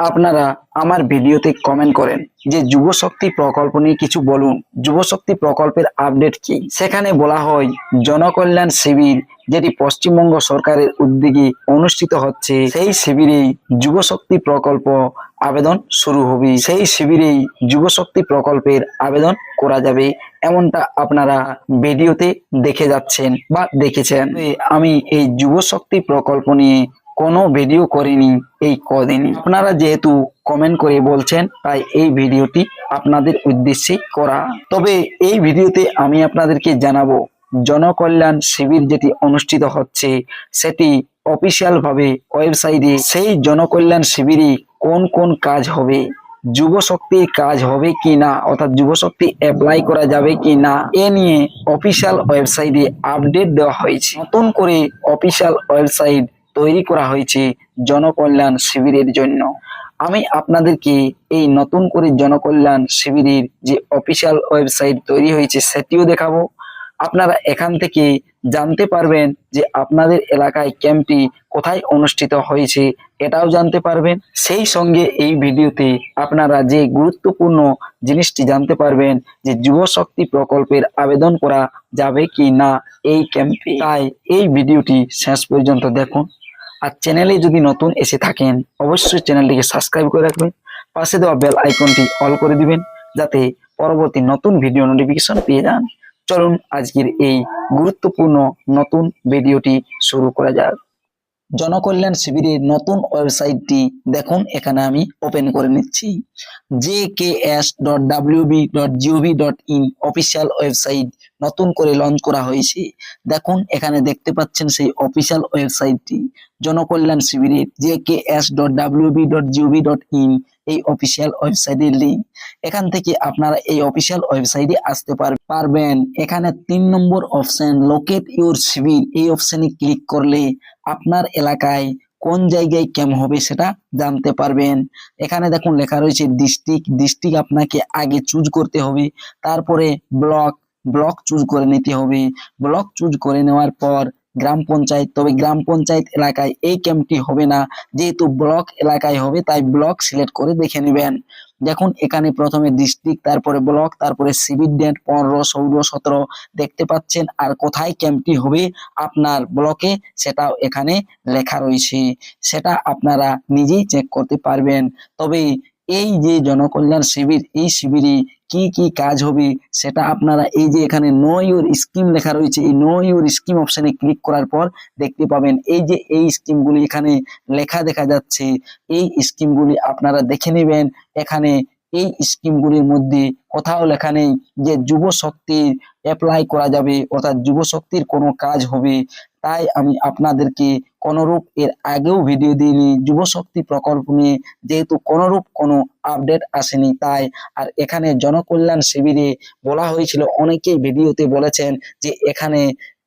আপনারা আমার ভিডিওতে কমেন্ট করেন যে যুব শক্তি প্রকল্প নিয়ে কিছু বলুন, যুব শক্তি প্রকল্পের আপডেট কি। সেখানে বলা হয় জনকল্যাণ শিবির যেটি পশ্চিমবঙ্গ সরকারের উদ্যোগে অনুষ্ঠিত হচ্ছে, সেই শিবিরেই যুব শক্তি প্রকল্প আবেদন শুরু হবে। সেই শিবিরেই যুব শক্তি প্রকল্পের আবেদন করা যাবে, এমনটা আপনারা ভিডিওতে দেখে যাচ্ছেন বা দেখেছেন। আমি এই যুব শক্তি প্রকল্প নিয়ে কোনো ভিডিও করিনি এই কদিনই। আপনারা যেহেতু কমেন্ট করে বলছেন, তাই এই ভিডিওটি আপনাদের উদ্দেশ্যে করা। তবে এই ভিডিওতে আমি আপনাদেরকে জানাবো জনকল্যাণ শিবির যেটি অনুষ্ঠিত হচ্ছে সেটি অফিসিয়াল ভাবে ওয়েবসাইটে সেই জনকল্যাণ শিবিরে কোন কোন কাজ হবে, যুব শক্তির কাজ হবে কি না, অর্থাৎ যুব শক্তি অ্যাপ্লাই করা যাবে কি না, এ নিয়ে অফিসিয়াল ওয়েবসাইটে আপডেট দেওয়া হয়েছে। নতুন করে অফিসিয়াল ওয়েবসাইট তৈরি করা হয়েছে জনকল্যাণ শিবিরের জন্য। আমি আপনাদেরকে এই নতুন করে জনকল্যাণ শিবিরের যে অফিসিয়াল ওয়েবসাইট তৈরি হয়েছে সেটিও দেখাবো। আপনারা এখান থেকে জানতে পারবেন যে আপনাদের এলাকায় ক্যাম্পটি কোথায় অনুষ্ঠিত হয়েছে, এটাও জানতে পারবেন। সেই সঙ্গে এই ভিডিওতে আপনারা যে গুরুত্বপূর্ণ জিনিসটি জানতে পারবেন যে যুব শক্তি প্রকল্পের আবেদন করা যাবে কি না এই ক্যাম্পে। তাই এই ভিডিওটি শেষ পর্যন্ত দেখুন। আর চ্যানেলে যদি নতুন এসে থাকেন অবশ্যই চ্যানেলটিকে সাবস্ক্রাইব করে রাখবেন, পাশে দেওয়া বেল আইকনটি অল করে দিবেন যাতে পরবর্তী নতুন ভিডিও নোটিফিকেশন পেয়ে যান। চলুন আজকের এই গুরুত্বপূর্ণ নতুন ভিডিওটি শুরু করা যাক। জনকল্যাণ শিবিরের নতুন ওয়েবসাইটটি দেখুন, এখানে আমি ওপেন করে নিচ্ছি। jks.wb.gov.in অফিসিয়াল ওয়েবসাইট নতুন করে লঞ্চ করা হয়েছে। দেখুন এখানে দেখতে পাচ্ছেন সেই অফিসিয়াল ওয়েবসাইটটি জনকল্যাণ শিবিরের jks.wb.gov.in এই অফিসিয়াল ওয়েবসাইটের লিঙ্ক। এখান থেকে আপনারা এই অফিসিয়াল ওয়েবসাইটে আসতে পারবেন। এখানে 3 নম্বর অপশন লোকেট ইউর শিবির, এই অপশনে ক্লিক করলে আপনার এলাকায় কোন জায়গায় ক্যাম্প হবে সেটা জানতে পারবেন। এখানে দেখুন লেখা রয়েছে ডিস্ট্রিক্ট আপনাকে আগে চুজ করতে হবে, তারপরে ব্লক চুজ করে নিতে হবে। ব্লক চুজ করে নেওয়ার পর গ্রাম পঞ্চায়েত, তবে গ্রাম পঞ্চায়েত এলাকায় এই ক্যাম্পটি হবে না, যেহেতু ব্লক এলাকায় হবে তাই ব্লক সিলেক্ট করে দেখে নেবেন। দেখুন এখানে প্রথমে ডিস্ট্রিক্ট, তারপরে ব্লক, তারপরে শিবির ডেট 15, 16, 17 দেখতে পাচ্ছেন। আর কোথায় ক্যাম্পটি হবে আপনার ব্লকে সেটাও এখানে লেখা রয়েছে, সেটা আপনারা নিজেই চেক করতে পারবেন। তবে এই যে জনকল্যাণ শিবির, এই শিবিরে কি কি কাজ হবে সেটা আপনারা এই যে এখানে নো ইউর স্কিম লেখা রয়েছে, এই নো ইউর স্কিম অপশনে ক্লিক করার পর দেখতে পাবেন এই যে এই স্কিমগুলি এখানে লেখা দেখা যাচ্ছে। এই স্কিমগুলি আপনারা দেখে নেবেন। এখানে এই স্কিমগুলির মধ্যে কোথাও লেখা নেই যে যুব শক্তির অ্যাপ্লাই করা যাবে, অর্থাৎ যুব শক্তির কোনো কাজ হবে। তাই আমি আপনাদেরকে কোনরূপ এর আগেও ভিডিও দিইনি যুব শক্তি প্রকল্প নিয়ে, যেহেতু কোনরূপ কোনো আপডেট আসেনি তাই। আর এখানে জনকল্যাণ শিবিরে বলা হয়েছিল, অনেকেই ভিডিওতে বলেছেন যে এখানে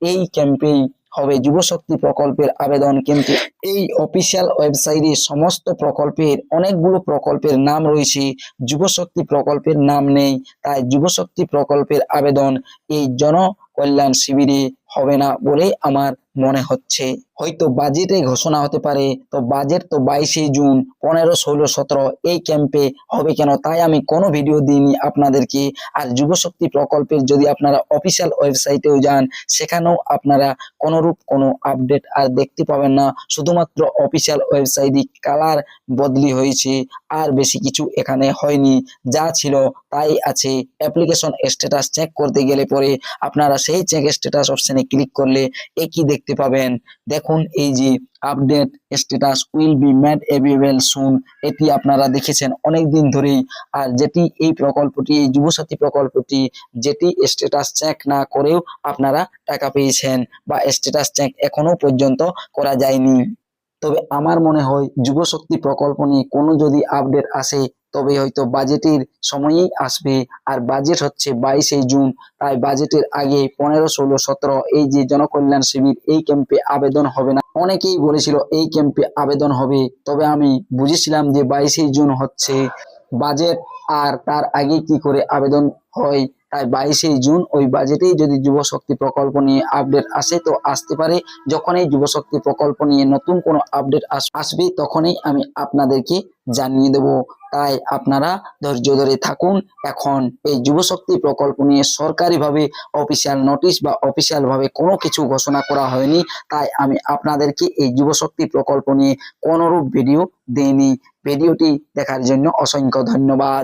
এই ক্যাম্পেই হবে যুব শক্তি প্রকল্পের আবেদন, কিন্তু এই অফিসিয়াল ওয়েবসাইটে সমস্ত প্রকল্পের অনেকগুলো প্রকল্পের নাম রয়েছে, যুব শক্তি প্রকল্পের নাম নেই। তাই যুব শক্তি প্রকল্পের আবেদন এই জনকল্যাণ শিবিরে হবে না বলে আমার মনে হচ্ছে। হয়তো বাজেটে ঘোষণা হতে পারে, তো বাজেট তো 22শে জুন, 15, 16, 17 এই ক্যাম্পে হবে কেন, তাই আমি কোনো ভিডিও দিইনি আপনাদেরকে। আর যুব শক্তি প্রকল্পের যদি আপনারা অফিসিয়াল ওয়েবসাইটেও যান সেখানেও আপনারা কোনরূপ কোনো আপডেট আর দেখতে পাবেন না, শুধুমাত্র অফিসিয়াল ওয়েবসাইটে কালার বদলি হয়েছে, আর বেশি কিছু এখানে হয়নি। যা ছিল তাই আছে। অ্যাপ্লিকেশন স্ট্যাটাস চেক করতে গেলে পরে আপনারা সেই চেক স্ট্যাটাস অপশনে ক্লিক করলে একই দেখতে পাবেন। দেখুন এই যে update status will be made available soon, এটি আপনারা দেখেছেন অনেক দিন ধরেই। আর যেটি এই প্রকল্পটি, এই যুবসাথী প্রকল্পটি, যেটি স্ট্যাটাস চেক না করেও আপনারা টাকা পেয়েছেন বা স্ট্যাটাস চেক এখনো পর্যন্ত করা যায়নি। তবে আমার মনে হয় যুব শক্তি প্রকল্প নিয়ে কোনো যদি আপডেট আসে তবে হয়তো বাজেটের সময়েই আসবে। আর বাজেট হচ্ছে 22শে জুন, তাই বাজেটের আগে 15, 16, 17 এই যে জনকল্যাণ শিবির এই ক্যাম্পে আবেদন হবে না। অনেকেই বলেছিল এই ক্যাম্পে আবেদন হবে, তবে আমি বুঝেছিলাম যে 22শে জুন হচ্ছে বাজেট, আর তার আগে কি করে আবেদন হয় তাই 22শে জুন ওই বাজেটেই যদি যুবশক্তি প্রকল্প নিয়ে আপডেট আসে তো আসতে পারে। যখনই যুবশক্তি প্রকল্প নিয়ে নতুন কোনো আপডেট আসবে তখনই আমি আপনাদেরকে জানিয়ে দেব। তাই আপনারা ধৈর্য ধরে থাকুন। এখন এই যুবশক্তি প্রকল্প নিয়ে সরকারিভাবে অফিসিয়াল নোটিশ বা অফিসিয়াল ভাবে কোনো কিছু ঘোষণা করা হয়নি, তাই আমি আপনাদেরকে এই যুবশক্তি প্রকল্প নিয়ে কোনোরূপ ভিডিও দেইনি। ভিডিওটি দেখার জন্য অসংখ্য ধন্যবাদ।